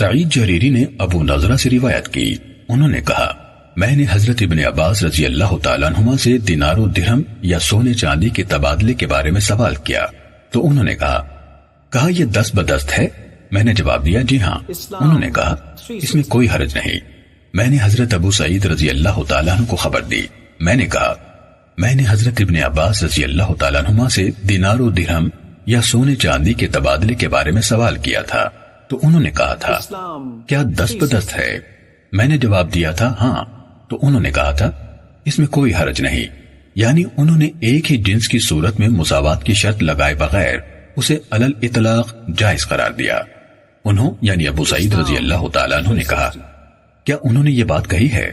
سعید جریری نے ابو نضرہ سے روایت کی، انہوں نے کہا میں نے حضرت ابن عباس رضی اللہ تعالیٰ عنہما سے دینار و درہم یا سونے چاندی کے تبادلے کے بارے میں سوال کیا تو انہوں نے کہا یہ دست بدست ہے؟ میں نے جواب دیا جی ہاں۔ انہوں نے کہا اس میں کوئی حرج نہیں۔ میں نے حضرت ابو سعید رضی اللہ تعالیٰ عنہ کو خبر دی، میں نے کہا میں نے حضرت ابن عباس رضی اللہ تعالیٰ عنہما سے دینار و درہم یا سونے چاندی کے تبادلے کے بارے میں سوال کیا تھا تو انہوں نے کہا تھا کیا دست بدست ہے؟ میں نے جواب دیا تھا ہاں، تو انہوں نے کہا تھا اس میں کوئی حرج نہیں، یعنی انہوں نے ایک ہی جنس کی صورت میں مساوات کی شرط لگائے بغیر اسے علل اطلاق جائز قرار دیا۔ انہوں یعنی ابو سعید رضی اللہ تعالیٰ عنہ نے کہا کیا انہوں نے یہ بات کہی ہے؟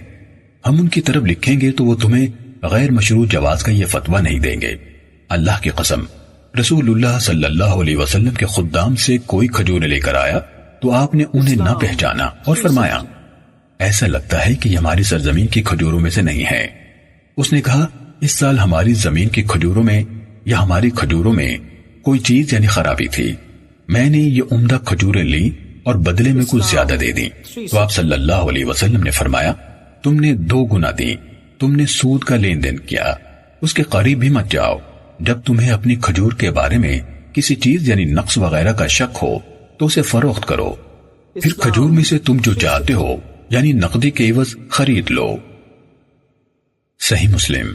ہم ان کی طرف لکھیں گے تو وہ تمہیں غیر مشروع جواز کا یہ فتویٰ نہیں دیں گے۔ اللہ کی قسم، رسول اللہ صلی اللہ علیہ وسلم کے خدام سے کوئی کھجوریں لے کر آیا تو آپ نے انہیں نہ پہچانا اور فرمایا ایسا لگتا ہے کہ یہ ہماری سرزمین کی کھجوروں میں سے نہیں ہے۔ اس نے کہا اس سال ہماری زمین کی کھجوروں میں یا ہماری کھجوروں میں کوئی چیز یعنی خرابی تھی، میں نے یہ عمدہ کھجوریں لی اور بدلے میں کچھ زیادہ دے دی تو آپ صلی اللہ علیہ وسلم نے فرمایا تم نے 2 گنا دی، تم نے سود کا لین دین کیا، اس کے قریب بھی مت جاؤ۔ جب تمہیں اپنی کھجور کے بارے میں کسی چیز یعنی نقص وغیرہ کا شک ہو تو اسے فروخت کرو، پھر کھجور میں سے تم جو چاہتے ہو یعنی نقدی کے عوض خرید لو۔ صحیح مسلم